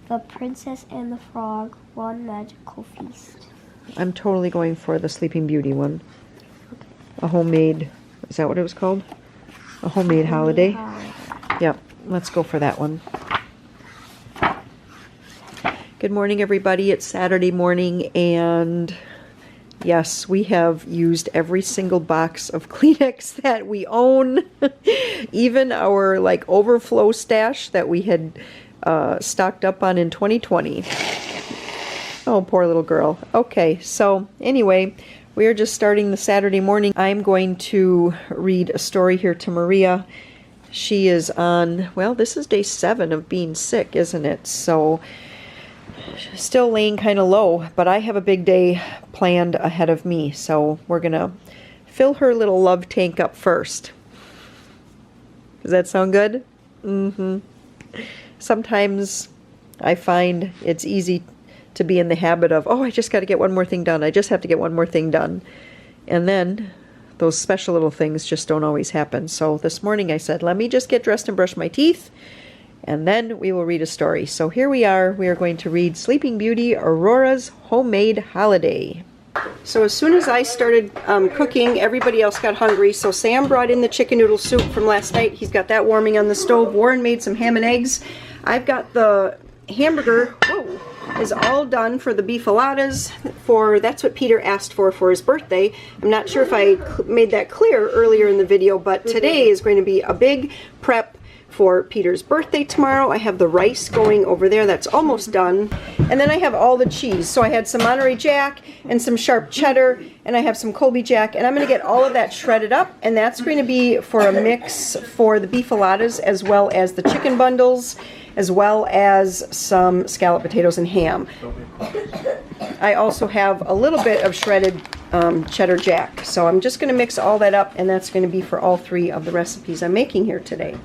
The Princess and the Frog, One Magical Feast. I'm totally going for the Sleeping Beauty one. A homemade, is that what it was called? A homemade holiday? Yep, let's go for that one. Good morning, everybody. It's Saturday morning, and yes, we have used every single box of Kleenex that we own. Even our like overflow stash that we had stocked up on in 2020. Oh, poor little girl. Okay, so anyway, we are just starting the Saturday morning. I'm going to read a story here to Maria. She is on, well, this is day 7 of being sick, isn't it? So, still laying kind of low, but I have a big day planned ahead of me. So, we're going to fill her little love tank up first. Does that sound good? Mm-hmm. Sometimes I find it's easy to be in the habit of, oh, I just got to get one more thing done. I just have to get one more thing done. And then those special little things just don't always happen. So this morning I said, let me just get dressed and brush my teeth, and then we will read a story. So here we are. We are going to read Sleeping Beauty, Aurora's Homemade Holiday. So as soon as I started cooking, everybody else got hungry. So Sam brought in the chicken noodle soup from last night. He's got that warming on the stove. Warren made some ham and eggs. I've got the hamburger, is all done for the beefalatas. That's what Peter asked for his birthday. I'm not sure if I made that clear earlier in the video, but today is going to be a big prep for Peter's birthday tomorrow. I have the rice going over there. That's almost done. And then I have all the cheese. So I had some Monterey Jack and some sharp cheddar, and I have some Colby Jack, and I'm going to get all of that shredded up, and that's going to be for a mix for the beefalatas, as well as the chicken bundles, as well as some scalloped potatoes and ham. I also have a little bit of shredded cheddar jack. So I'm just going to mix all that up, and that's going to be for all 3 of the recipes I'm making here today.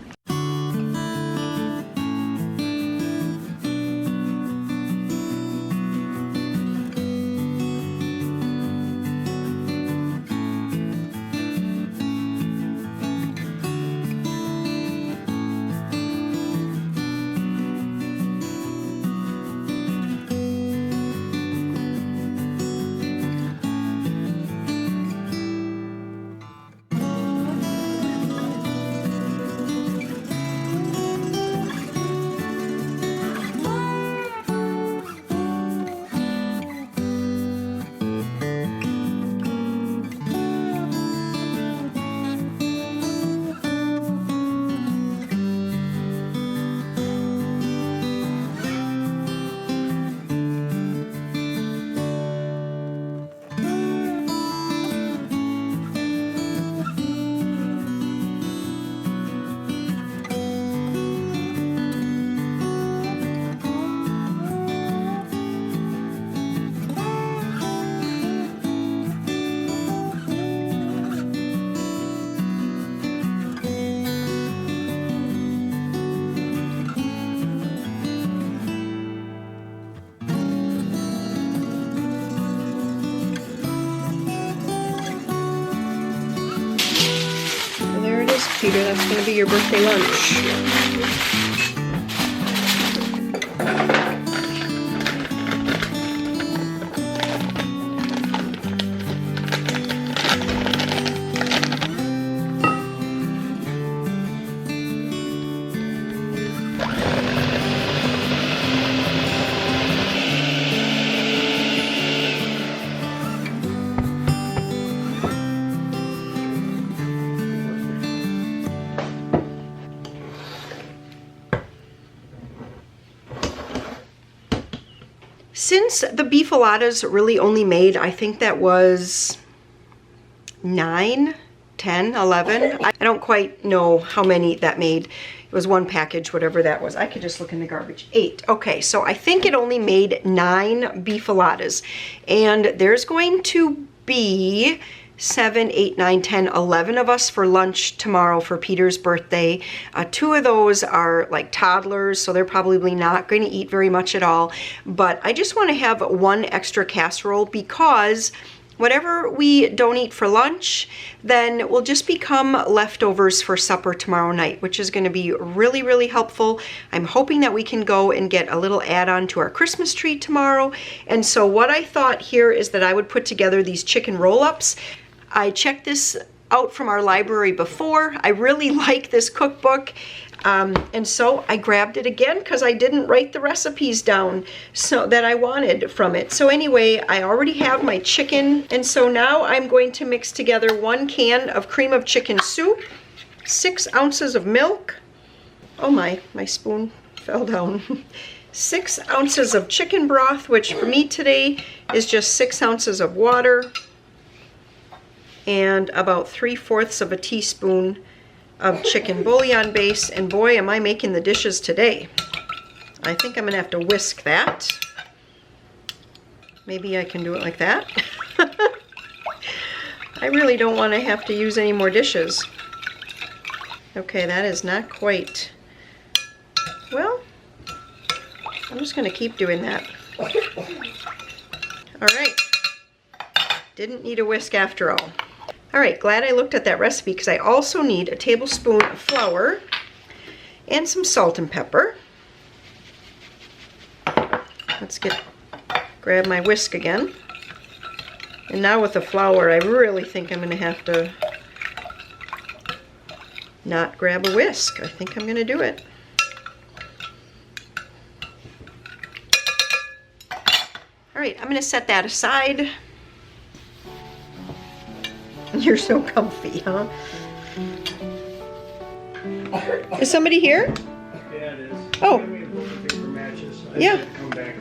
Peter, that's going to be your birthday lunch. Since the beefalatas really only made, I think that was 9, 10, 11. I don't quite know how many that made. It was one package, whatever that was. I could just look in the garbage. 8. Okay, so I think it only made 9 beefalatas. And there's going to be 7, 8, 9, 10, 11 of us for lunch tomorrow for Peter's birthday. 2 of those are like toddlers, so they're probably not going to eat very much at all. But I just want to have 1 extra casserole because whatever we don't eat for lunch then will just become leftovers for supper tomorrow night, which is going to be really, really helpful. I'm hoping that we can go and get a little add-on to our Christmas tree tomorrow. And so what I thought here is that I would put together these chicken roll-ups. I checked this out from our library before. I really like this cookbook. And so I grabbed it again because I didn't write the recipes down so that I wanted from it. So anyway, I already have my chicken, and so now I'm going to mix together 1 can of cream of chicken soup, 6 ounces of milk. Oh my spoon fell down. 6 ounces of chicken broth, which for me today is just 6 ounces of water, and about 3/4 of a teaspoon of chicken bouillon base. And boy, am I making the dishes today. I think I'm gonna have to whisk that. Maybe I can do it like that. I really don't want to have to use any more dishes. Okay, that is not quite. Well, I'm just gonna keep doing that. All right, didn't need a whisk after all. All right, glad I looked at that recipe because I also need a tablespoon of flour and some salt and pepper. Let's grab my whisk again. And now with the flour, I really think I'm gonna have to not grab a whisk. I think I'm gonna do it. All right, I'm gonna set that aside. You're so comfy, huh? Is somebody here? Yeah, it is. Oh. Give me a little paper matches. I Yeah. have to come back.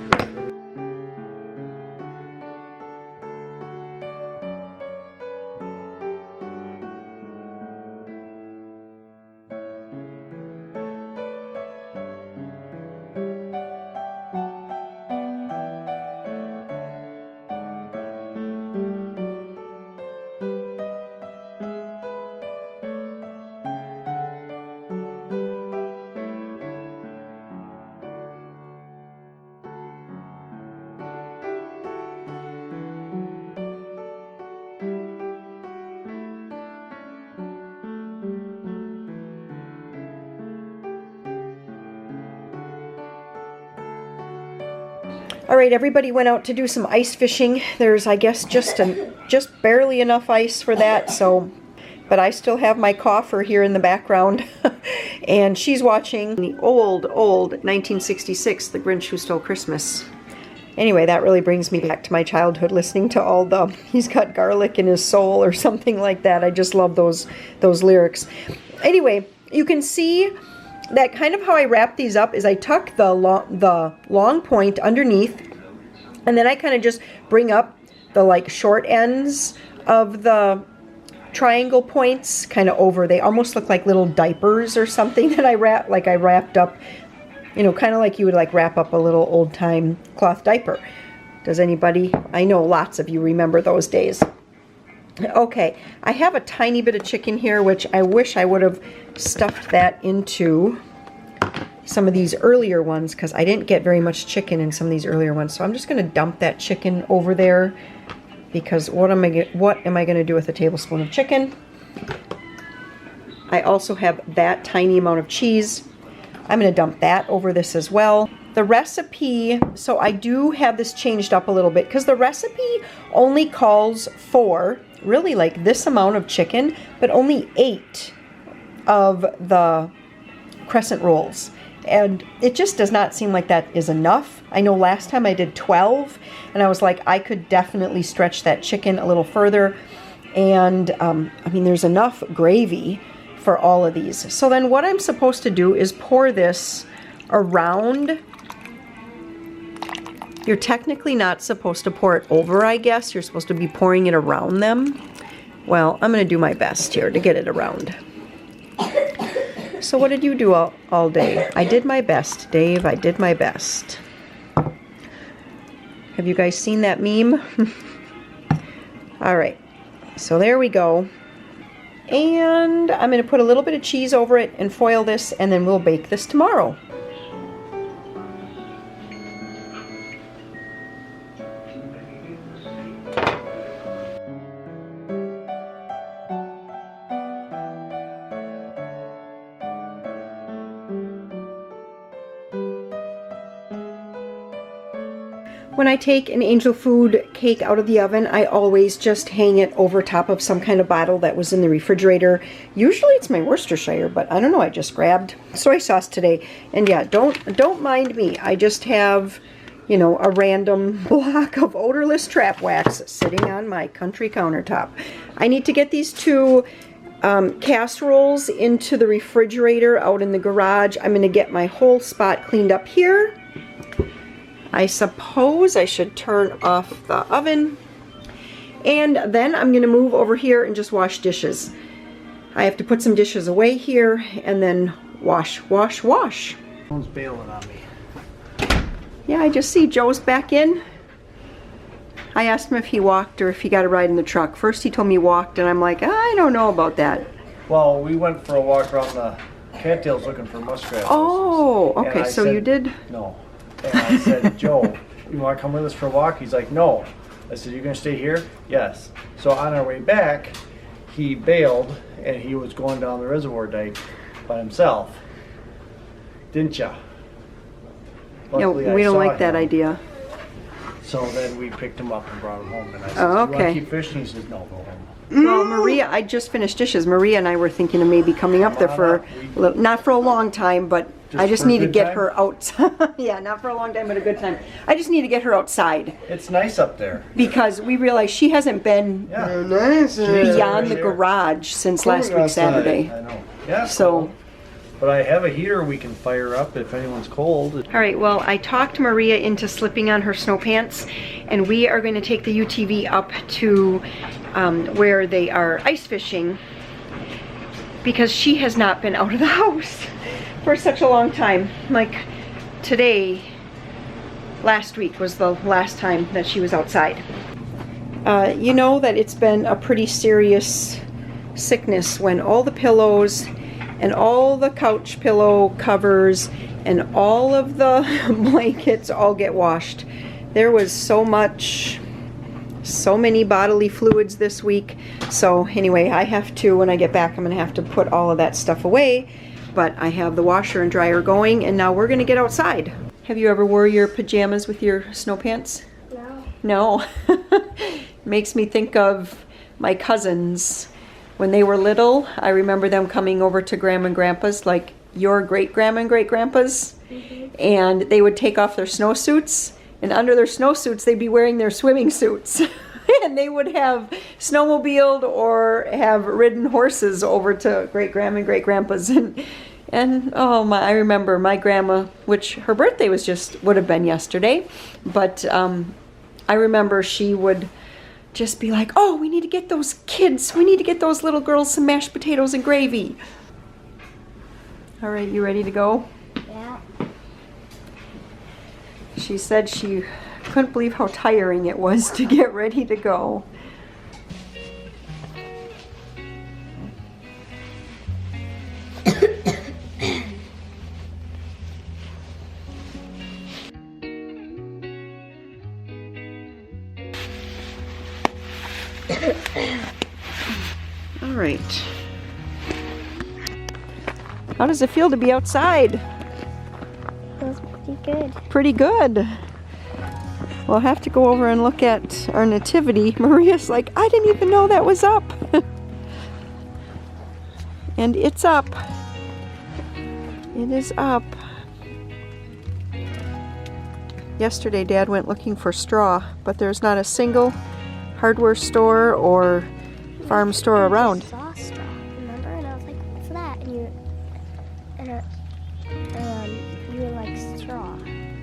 All right, everybody went out to do some ice fishing. There's, I guess, just barely enough ice for that. So, but I still have my coffer here in the background, and she's watching the old 1966, The Grinch Who Stole Christmas. Anyway, that really brings me back to my childhood, listening to all the "He's got garlic in his soul" or something like that. I just love those lyrics. Anyway, you can see that kind of how I wrap these up is I tuck the long point underneath, and then I kind of just bring up the like short ends of the triangle points kind of over. They almost look like little diapers or something that I wrapped up, you know, kind of like you would like wrap up a little old-time cloth diaper. Does anybody? I know lots of you remember those days. Okay, I have a tiny bit of chicken here, which I wish I would have stuffed that into some of these earlier ones because I didn't get very much chicken in some of these earlier ones. So I'm just going to dump that chicken over there because what am I going to do with a tablespoon of chicken? I also have that tiny amount of cheese. I'm going to dump that over this as well. The recipe, so I do have this changed up a little bit because the recipe only calls for really like this amount of chicken, but only 8 of the crescent rolls. And it just does not seem like that is enough. I know last time I did 12, and I was like, I could definitely stretch that chicken a little further. And I mean, there's enough gravy for all of these. So then what I'm supposed to do is pour this around. You're technically not supposed to pour it over, I guess. You're supposed to be pouring it around them. Well, I'm going to do my best here to get it around. So what did you do all day? I did my best, Dave. I did my best. Have you guys seen that meme? All right. So there we go. And I'm going to put a little bit of cheese over it and foil this, and then we'll bake this tomorrow. When I take an angel food cake out of the oven, I always just hang it over top of some kind of bottle that was in the refrigerator. Usually it's my Worcestershire, but I don't know, I just grabbed soy sauce today. And yeah, don't mind me. I just have, you know, a random block of odorless trap wax sitting on my country countertop. I need to get these two casseroles into the refrigerator out in the garage. I'm going to get my whole spot cleaned up here. I suppose I should turn off the oven. And then I'm going to move over here and just wash dishes. I have to put some dishes away here and then wash. Someone's bailing on me. Yeah, I just see Joe's back in. I asked him if he walked or if he got a ride in the truck. First he told me he walked, and I'm like, I don't know about that. Well, we went for a walk around the cattails looking for muskrat. Oh, houses. okay, so you did? No. And I said, Joe, you want to come with us for a walk? He's like, no. I said, you're going to stay here? Yes. So on our way back, he bailed, and he was going down the reservoir dike by himself. Didn't ya? Yeah, we don't like that idea. So then we picked him up and brought him home. And I said, Oh, do you want okay. to keep fishing? He said, no, go home. Well, Maria, I just finished dishes. Maria and I were thinking of maybe coming up there for, not for a long time, but I just for a need to good get time? her outside. Yeah, not for a long time, but a good time. I just need to get her outside It's nice up there. because we realized she hasn't been Yeah. Nice. beyond the Fresh air. garage since last week outside. Saturday. I know. Yeah. So, cool. But I have a heater we can fire up if anyone's cold. all right, well, I talked Maria into slipping on her snow pants, and we are going to take the UTV up to where they are ice fishing because she has not been out of the house for such a long time. Like today, last week was the last time that she was outside. You know that it's been a pretty serious sickness when all the pillows and all the couch pillow covers and all of the blankets all get washed. There was so many bodily fluids this week. So anyway, I have to, when I get back, I'm gonna have to put all of that stuff away. But I have the washer and dryer going, and now we're gonna get outside. Have you ever wore your pajamas with your snow pants? No. No. Makes me think of my cousins. When they were little, I remember them coming over to Grandma and Grandpa's, like your great-grandma and great-grandpa's, and they would take off their snowsuits, and under their snowsuits, they'd be wearing their swimming suits. And they would have snowmobiled or have ridden horses over to great-grandma and great-grandpa's. And oh my, I remember my grandma, which her birthday would have been yesterday, but I remember she would just be like, oh, we need to get those kids, we need to get those little girls some mashed potatoes and gravy. All right, you ready to go? Yeah. She said she couldn't believe how tiring it was to get ready to go. All right. How does it feel to be outside? Feels pretty good. Pretty good. We'll have to go over and look at our nativity. Maria's like, I didn't even know that was up. And it's up. It is up. Yesterday, Dad went looking for straw, but there's not a single hardware store or farm store around. I saw straw, remember? And I was like, what's that? And you were like, straw.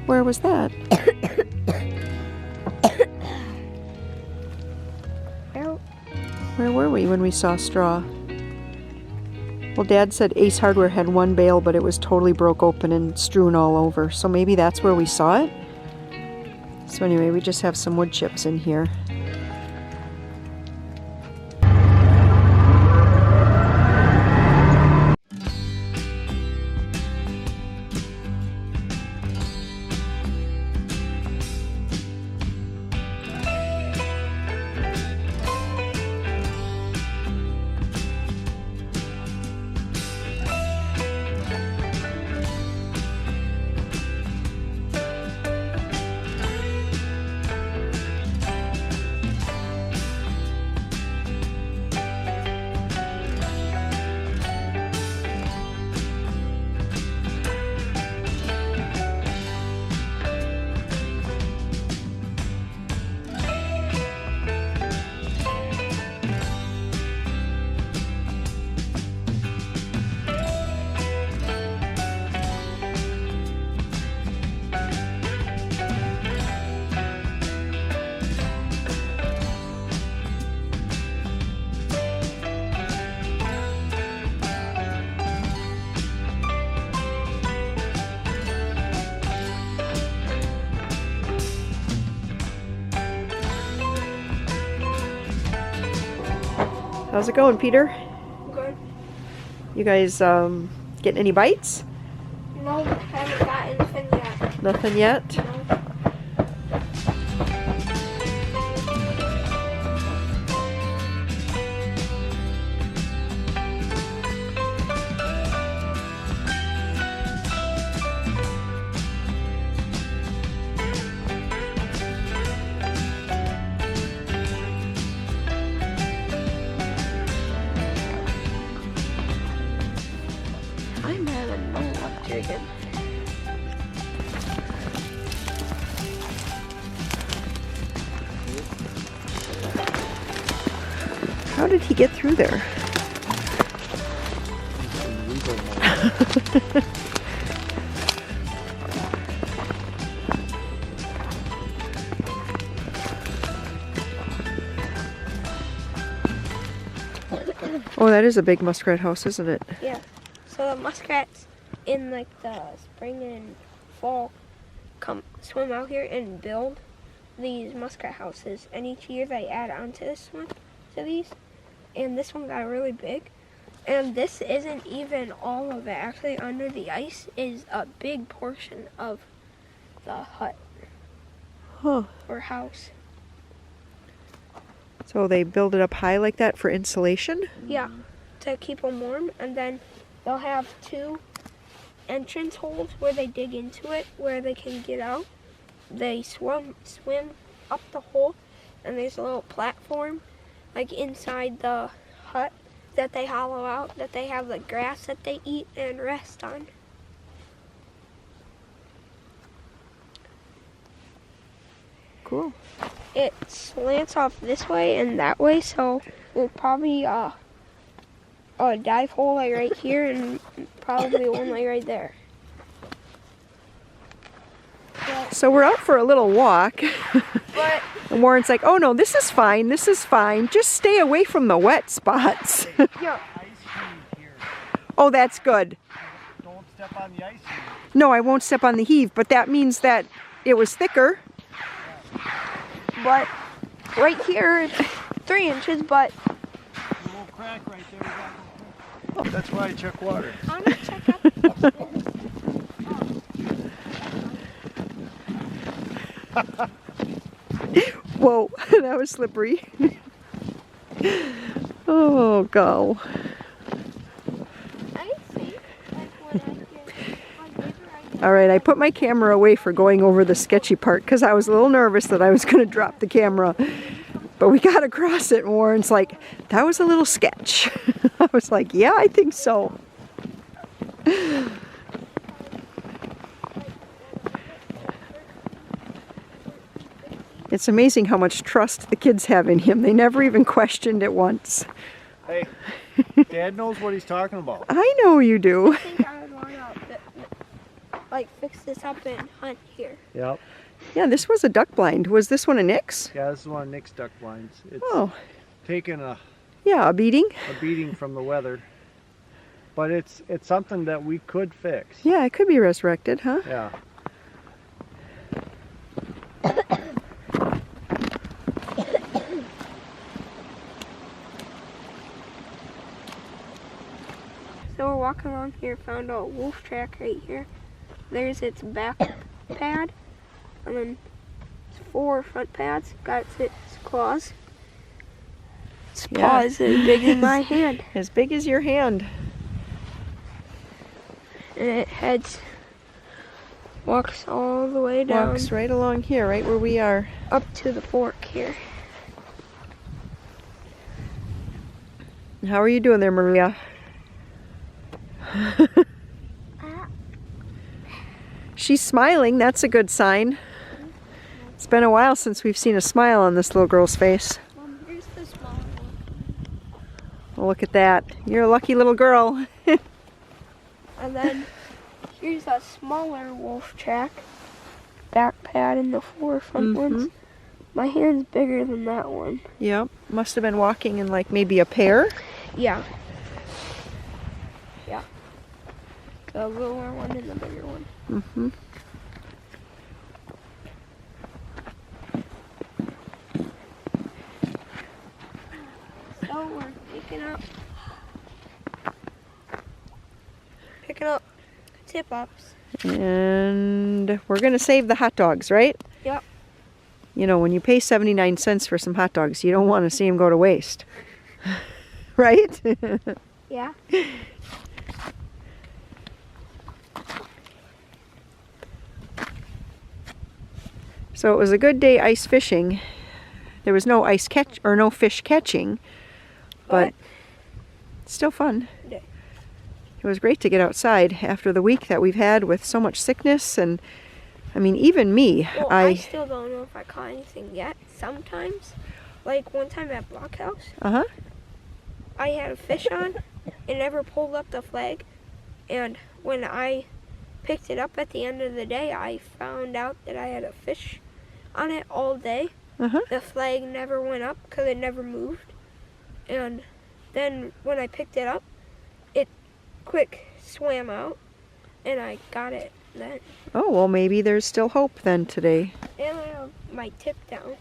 Where was that? Where were we when we saw straw? Well, Dad said Ace Hardware had one bale, but it was totally broke open and strewn all over. So maybe that's where we saw it? So anyway, we just have some wood chips in here. How's it going, Peter? Good. You guys getting any bites? No, haven't got anything yet. Nothing yet? No. I'm having no luck digging. How did he get through there? Oh, that is a big muskrat house, isn't it? Yeah. So the muskrats in like the spring and fall come swim out here and build these muskrat houses, and each year they add on to this one, to these, and this one got really big. And this isn't even all of it. Actually, under the ice is a big portion of the hut Huh. or house. So they build it up high like that for insulation? Yeah, to keep them warm, and then they'll have 2 entrance holes where they dig into it, where they can get out. They swim up the hole, and there's a little platform, like inside the hut, that they hollow out, that they have the grass that they eat and rest on. Cool. It slants off this way and that way, so there's probably a dive hole like right here and probably one like right there. So we're out for a little walk. But And Warren's like, oh no, this is fine, this is fine. Just stay away from the wet spots. yeah, Oh, that's good. Don't step on the ice. No, I won't step on the heave, but that means that it was thicker. but right here it's 3 inches, but A little crack right there. That's why I check water. I'm gonna check out this one. Whoa, that was slippery. Oh, go. I think like when I get All right, I put my camera away for going over the sketchy part because I was a little nervous that I was going to drop the camera. But we got across it, and Warren's like, that was a little sketch. I was like, yeah, I think so. It's amazing how much trust the kids have in him. They never even questioned it once. Hey, Dad knows what he's talking about. I know you do. I think I would want to like fix this up and hunt here. Yep. Yeah, this was a duck blind. Was this one a Nick's? Yeah, this is one of Nick's duck blinds. It's Oh, taken a yeah, a beating. beating from the weather. But it's something that we could fix. Yeah, it could be resurrected, huh? Yeah. So we're walking along here, found a wolf track right here. There's its back pad, and then 4 front pads. Got its claws. Its Yeah. paws as big as my hand. As big as your hand. And it walks all the way down Walks right along here, right where we are. up to the fork here. How are you doing there, Maria? She's smiling. That's a good sign. It's been a while since we've seen a smile on this little girl's face. Here's the small one. Oh, look at that. You're a lucky little girl. And then here's a smaller wolf track. Back pad and the 4 front ones. My hand's bigger than that one. Yep. Must have been walking in like maybe a pair. Yeah. Yeah. The littler one and the bigger one. Mm-hmm. So we're taking Picking up tip-ups. And we're going to save the hot dogs, right? Yep. You know, when you pay 79 cents for some hot dogs, you don't want to see them go to waste. Right? Yeah. So it was a good day ice fishing. There was no ice catch or no fish catching, but still fun. Yeah. It was great to get outside after the week that we've had with so much sickness, and I mean, even me. Well, I still don't know if I caught anything yet. Sometimes, like one time at Blockhouse, I had a fish on and never pulled up the flag, and when I picked it up at the end of the day, I found out that I had a fish on it all day. The flag never went up because it never moved, and then when I picked it up, it quick swam out, and I got it then. Oh, well, maybe there's still hope then today. And I have my tip down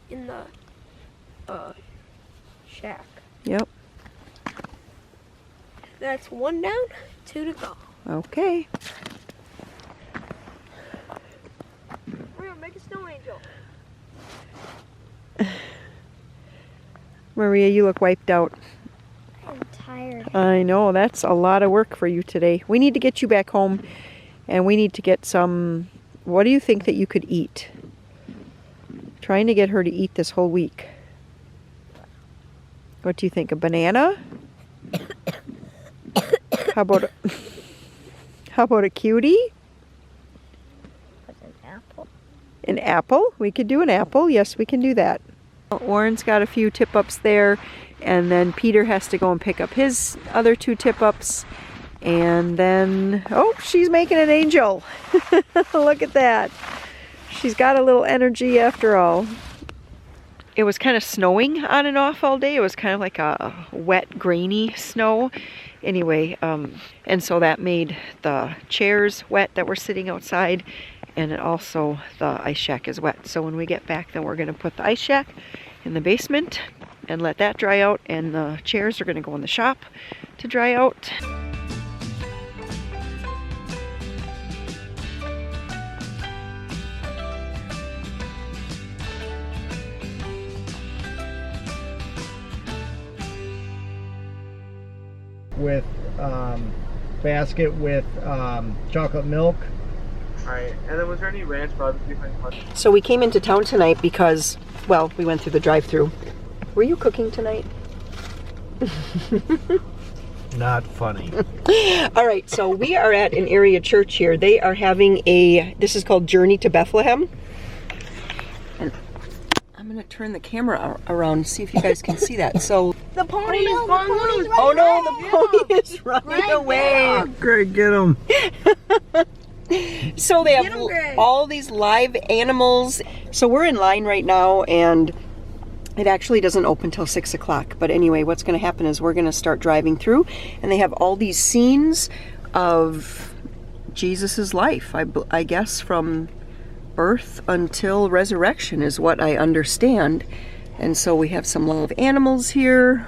in the shack. Yep. That's 1 down, 2 to go. Okay. We're gonna make a snow angel. Maria, you look wiped out. I'm tired. I know, that's a lot of work for you today. We need to get you back home, and we need to get some, what do you think that you could eat? Trying to get her to eat this whole week. What do you think, a banana? How about a cutie? What's an apple? An apple? We could do an apple. Yes, we can do that. Warren's got a few tip-ups there, and then Peter has to go and pick up his other 2 tip-ups. And then, oh, she's making an angel. Look at that. She's got a little energy after all. It was kind of snowing on and off all day. It was kind of like a wet, grainy snow. Anyway, and so that made the chairs wet that were sitting outside, and it also the ice shack is wet. So when we get back, then we're going to put the ice shack in the basement and let that dry out, and the chairs are going to go in the shop to dry out. With basket with chocolate milk. Alright, and then was there any ranch barbecue? So we came into town tonight because, well, we went through the drive-thru. Were you cooking tonight? Not funny. All right, so we are at an area church here. They are having this is called Journey to Bethlehem. And I'm going to turn the camera around and see if you guys can see that. So The pony is gone loose. oh no, the pony is running away. Great, get him. So they have all these live animals. So we're in line right now, and it actually doesn't open till 6 o'clock. But anyway, what's going to happen is we're going to start driving through, and they have all these scenes of Jesus's life, I guess, from birth until resurrection is what I understand. And so we have some live animals here.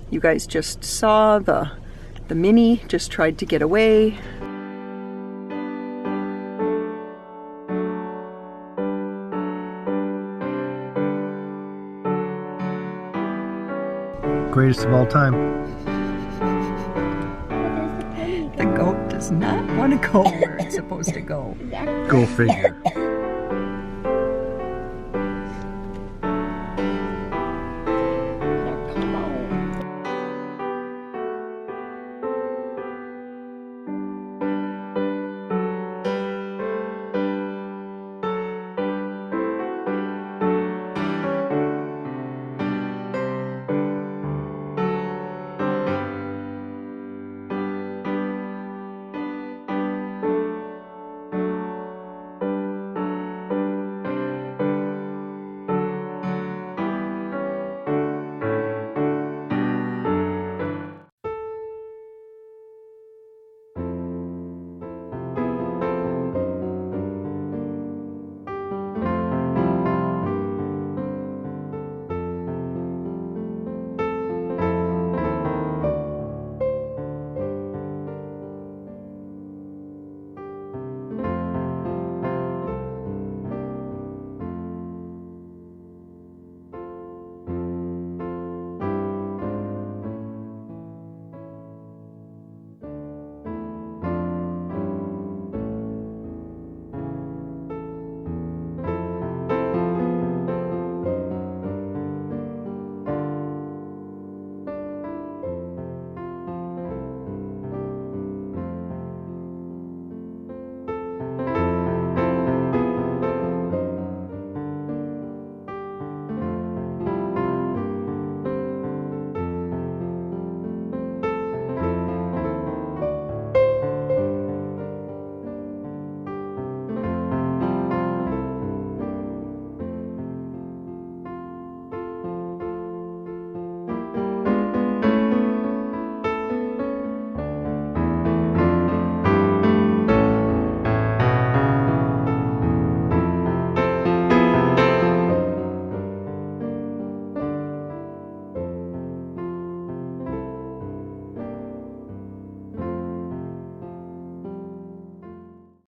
You guys just saw the Minnie just tried to get away. Greatest of all time. The goat does not want to go where it's supposed to go. Go figure.